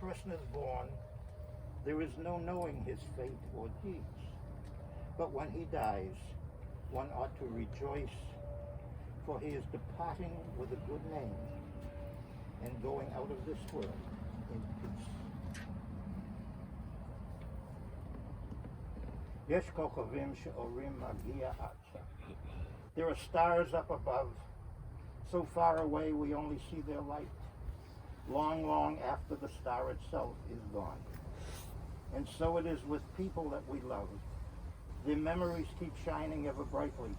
person is born, there is no knowing his fate or deeds. But when he dies, one ought to rejoice, for he is departing with a good name and going out of this world in peace. Yesh kochavim she'orim magia atcha. There are stars up above, so far away we only see their light, long, long after the star itself is gone. And so it is with people that we love. Their memories keep shining ever brightly,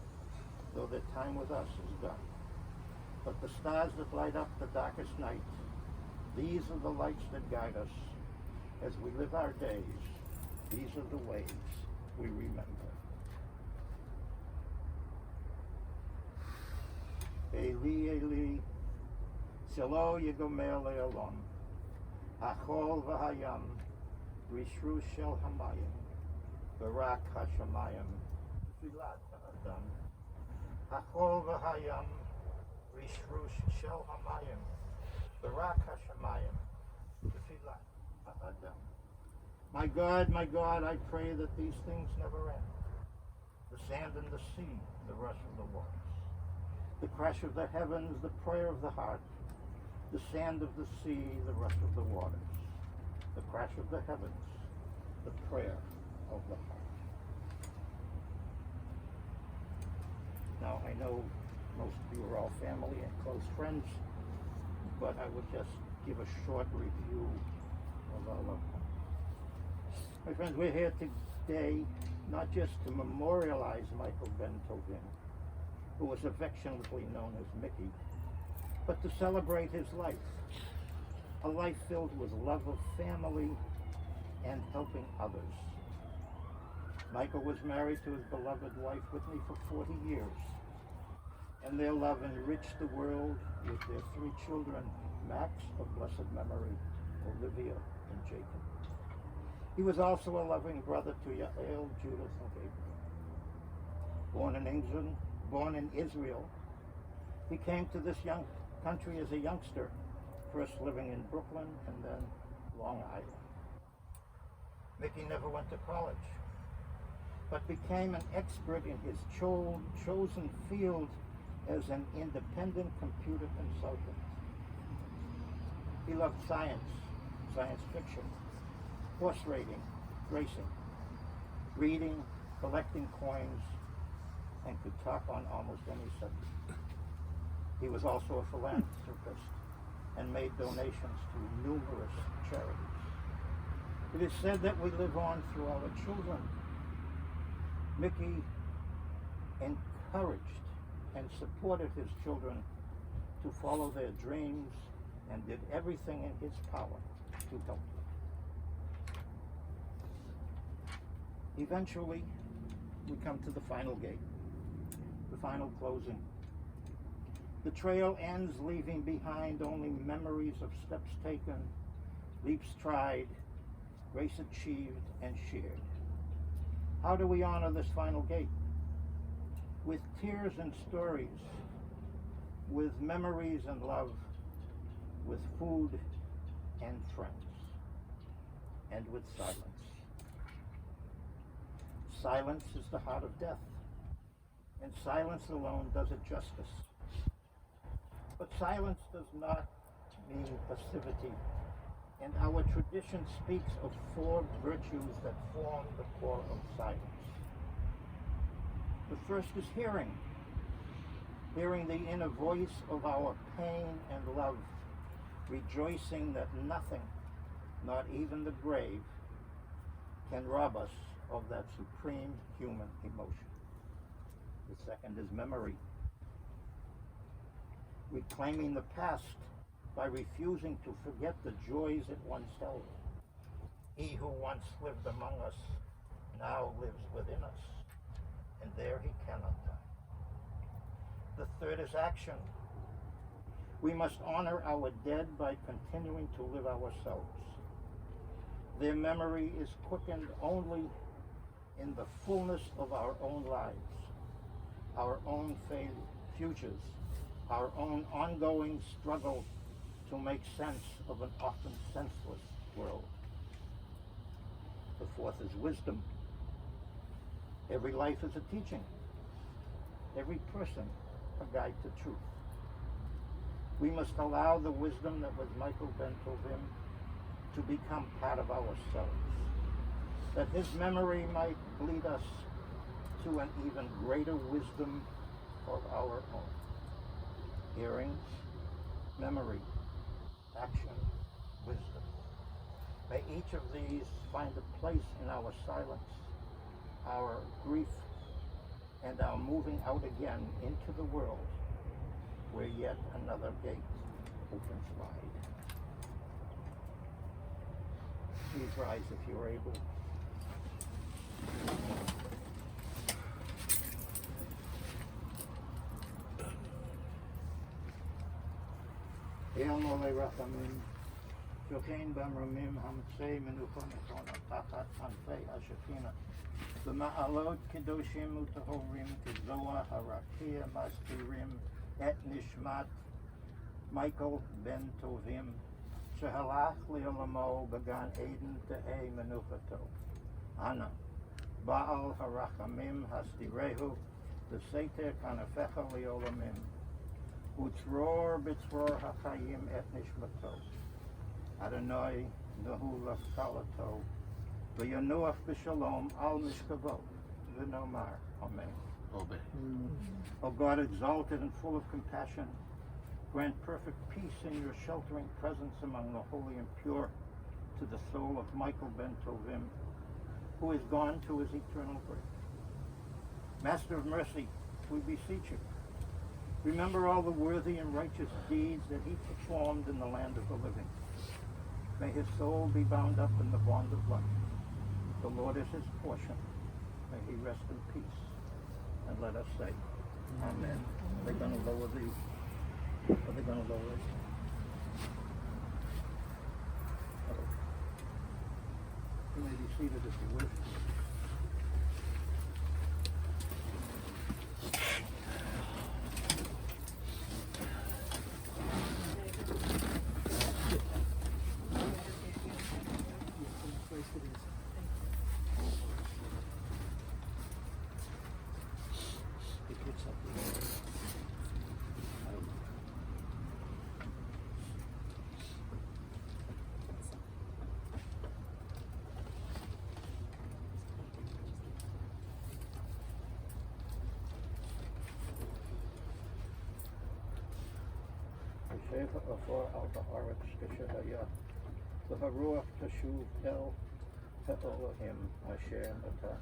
though their time with us is done. But the stars that light up the darkest night, these are the lights that guide us as we live our days. These are the ways we remember. Eli, Eli, Shelo Yigomer Le'olam, Achol v'hayam, Rishru Shel Hamayim, Barak HaShamayim, Filat HaAdam, Achol v'hayam, Rishru Shel Hamayim, Barak HaShamayim, Filat HaAdam. My God, I pray that these things never end. The sand and the sea, the rush of the waters. The crash of the heavens, the prayer of the heart. The sand of the sea, the rush of the waters. The crash of the heavens, the prayer of the heart. Now, I know most of you are all family and close friends, but I would just give a short review of our loved ones. My friends, we're here today not just to memorialize Michael Ben-Tovim, who was affectionately known as Mickey, but to celebrate his life, a life filled with love of family and helping others. Michael was married to his beloved wife Whitney for 40 years, and their love enriched the world with their 3 children, Max of blessed memory, Olivia, and Jacob. He was also a loving brother to Yael, Judith, and Gabriel. Born in Israel, he came to this young country as a youngster, first living in Brooklyn and then Long Island. Mickey never went to college, but became an expert in his chosen field as an independent computer consultant. He loved science fiction, horse racing, reading, collecting coins, and could talk on almost any subject. He was also a philanthropist and made donations to numerous charities. It is said that we live on through our children. Mickey encouraged and supported his children to follow their dreams and did everything in his power to help them. Eventually, we come to the final gate, the final closing. The trail ends, leaving behind only memories of steps taken, leaps tried, grace achieved and shared. How do we honor this final gate? With tears and stories, with memories and love, with food and friends, and with silence. Silence is the heart of death, and silence alone does it justice. But silence does not mean passivity, and our tradition speaks of 4 virtues that form the core of silence. The first is hearing the inner voice of our pain and love, rejoicing that nothing, not even the grave, can rob us of that supreme human emotion. The second is memory, reclaiming the past by refusing to forget the joys it once held. He who once lived among us now lives within us, and there he cannot die. The third is action. We must honor our dead by continuing to live ourselves. Their memory is quickened only in the fullness of our own lives, our own futures, our own ongoing struggle to make sense of an often senseless world. forth is wisdom. Every life is a teaching. Every person a guide to truth. We must allow the wisdom that was Michael Ben-Tovim to become part of ourselves, that his memory might lead us to an even greater wisdom of our own. Hearing, memory, action, wisdom. May each of these find a place in our silence, our grief, and our moving out again into the world where yet another gate opens wide. Please rise if you're able. Hail Mole Rachamim, Shochein Bamramim Hamtzei Menucha Mechona Tachat Anfei Ashakina, B'ma'alot Kedoshim Utahorim Kezoa Harakia Maskirim Et Nishmat Michael Ben-Tovim Shehalach Le'olamo B'gan Eden Te'ei Menuchato Ana Baal Harachamim Hastirehu V'seiter Kanafecha Le'olamim Utzror B'tzror HaChayim Et Nishmato Adonai Nahu Lafkalato V'yanuach B'Shalom Al Mishkavo V'nomar Amen. Obey. O God, exalted and full of compassion, grant perfect peace in your sheltering presence among the holy and pure to the soul of Michael Ben-Tovim, who is gone to his eternal grave. Master of mercy, we beseech you, remember all the worthy and righteous deeds that he performed in the land of the living. May his soul be bound up in the bond of life. The Lord is his portion. May he rest in peace. And let us say, Amen. Are they going to lower the, are they going to lower it? You may be seated if you wish. Sheva Afor Al Ba'aretz Keshahaya V'Haruach Tashuv El Ha'Elohim Asher Nata.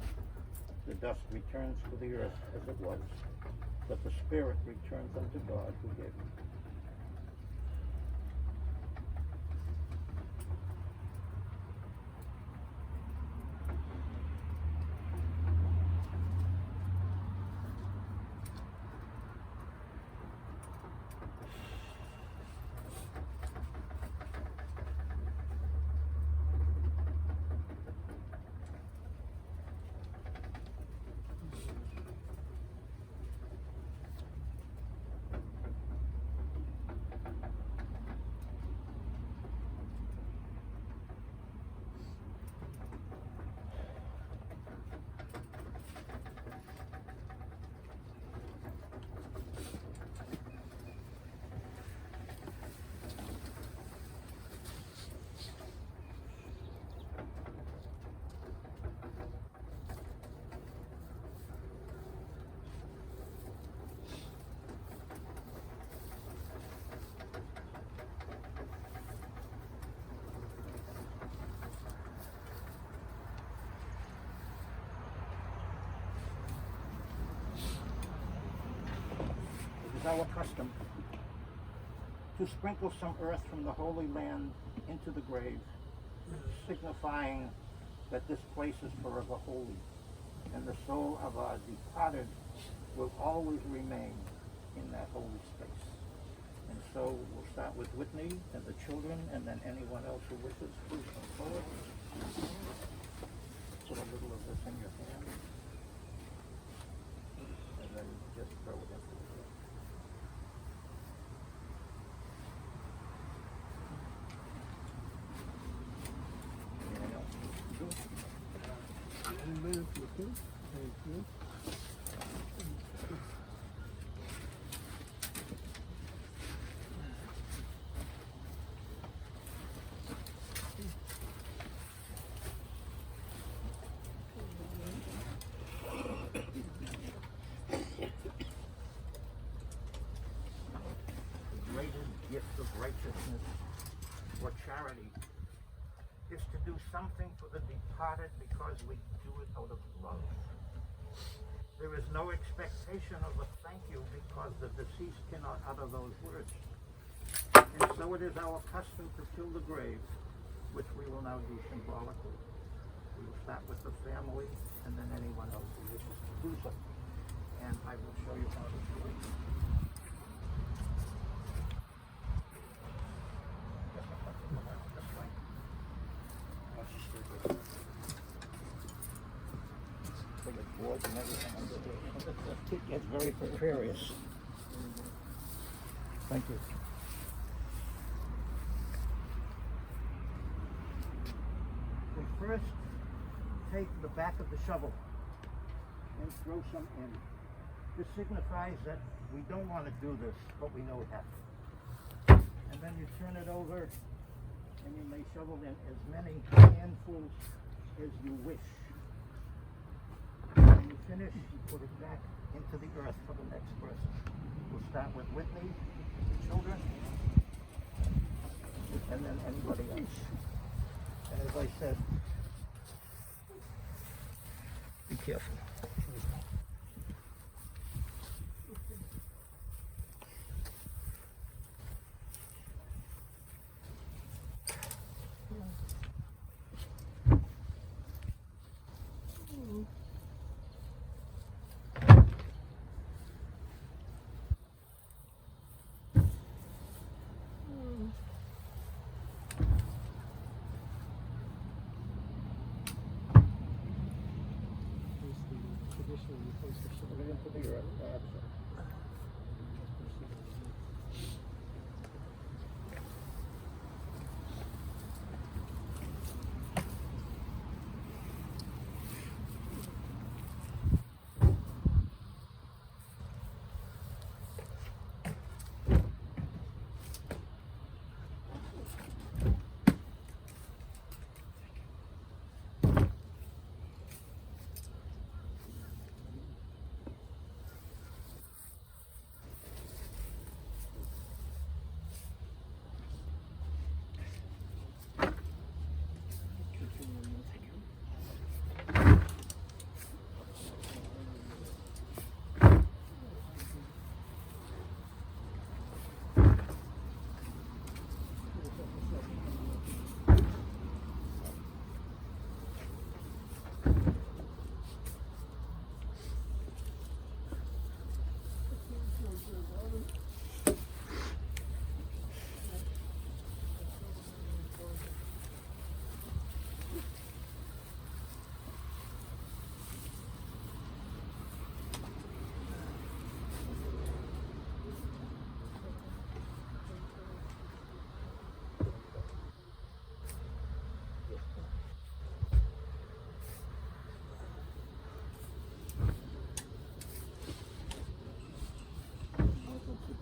The dust returns to the earth as it was, but the spirit returns unto God who gave it. Our custom to sprinkle some earth from the Holy Land into the grave, signifying that this place is forever holy, and the soul of our departed will always remain in that holy space. And so we'll start with Whitney and the children, and then anyone else who wishes, please come forward. Put a little of this in your hand, and then just throw it into the grave. you. Thank you. The greatest gift of righteousness or charity is to do something for the departed because we do it out of love. There is no expectation of a thank you because the deceased cannot utter those words. And so it is our custom to fill the grave, which we will now do symbolically. We will start with the family and then anyone else who wishes to do so. And I will show you how to do it. Boards and everything under there. It gets very precarious. Thank you. We first take the back of the shovel and throw some in. This signifies that we don't want to do this, but we know it happened. And then you turn it over and you may shovel in as many handfuls as you wish. When you finish, you put it back into the earth for the next person. We'll start with Whitney, the children, and then anybody else. And as I said, be careful. Put it into the earth.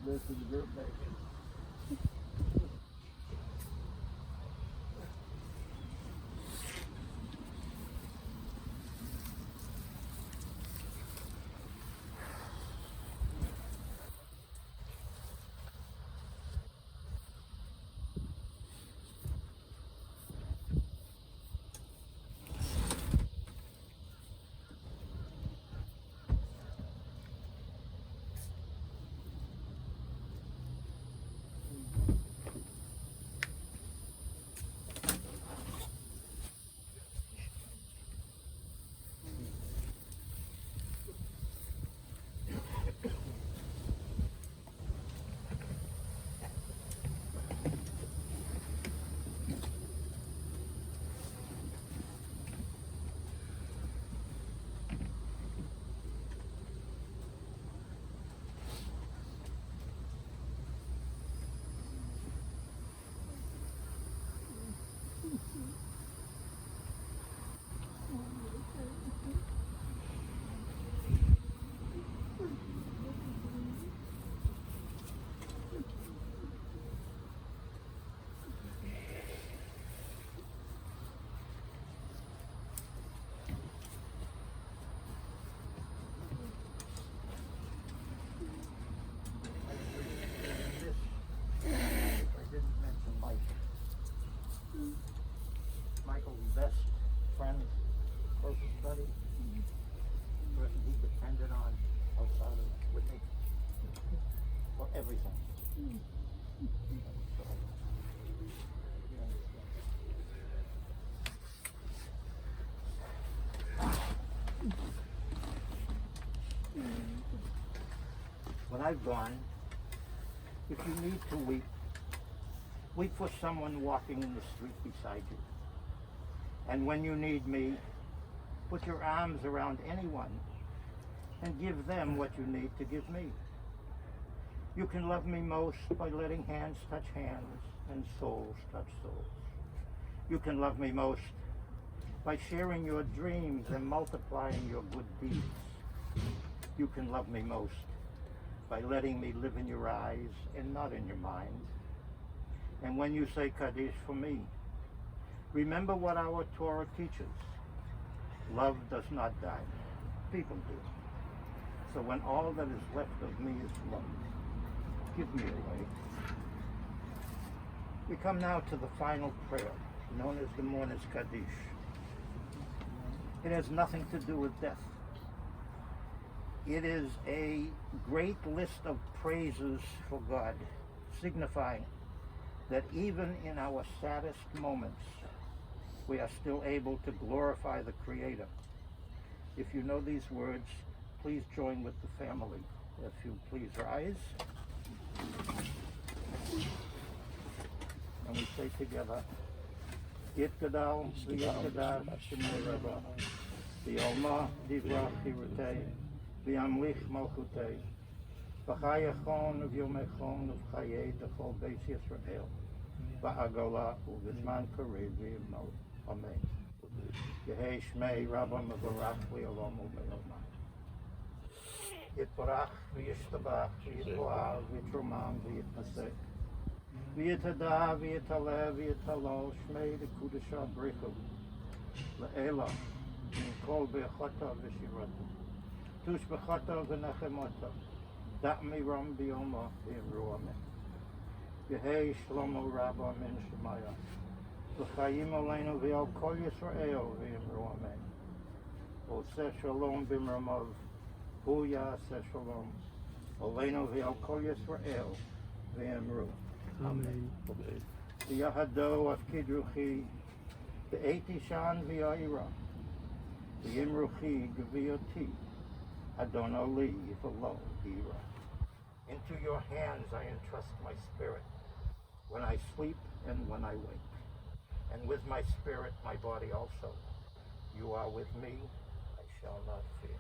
This is the group back. Michael's best friend, closest buddy, person he depended on outside of Whitney for everything. So, you understand. When I've gone, if you need to weep, weep for someone walking in the street beside you. And when you need me, put your arms around anyone and give them what you need to give me. You can love me most by letting hands touch hands and souls touch souls. You can love me most by sharing your dreams and multiplying your good deeds. You can love me most by letting me live in your eyes and not in your mind. And when you say Kaddish for me, remember what our Torah teaches. Love does not die. People do. So when all that is left of me is love, give me away. We come now to the final prayer, known as the Mourner's Kaddish. It has nothing to do with death. It is a great list of praises for God, signifying that even in our saddest moments, we are still able to glorify the Creator. If you know these words, please join with the family. If you please rise. And we say together, Yitgadal, V'yitgadal, Shemay Rabba, V'yolma, Divrach, Divrei, V'yamlich, Malchutei, V'chayachon, V'yomechon, V'chayei, D'chol Beis Yisrael, V'agola, U'v'zman Karev, V'yimno. Amen. Yehei Shmei Rabba Mevorach V'yolom U'me'olma. Yitbarach V'yishtabach V'yitboah V'yitromam V'yitnaseh V'yitada V'yitaleh V'yitalo Shmei D'Kudesha Brichu Le'ela Kol B'yachata V'shirata Tush B'chata V'nechemata Da'mi Ram B'yoma V'yimru Amen. Yehei Shlomo Rabba Min Shemaya V'chayim Aleinu V'yal Kol Yisrael V'yimru Amen. Oseh Shalom B'mramav Hu Ya'aseh Shalom Aleinu V'yal Kol Yisrael V'yimru Amen. V'yahado Afkid Ruchi V'eti Shan V'ya'ira V'yimruchi G'viyoti Adon Oli V'lo Ira. Into your hands I entrust my spirit, when I sleep and when I wake. And with my spirit, my body also. You are with me, I shall not fear.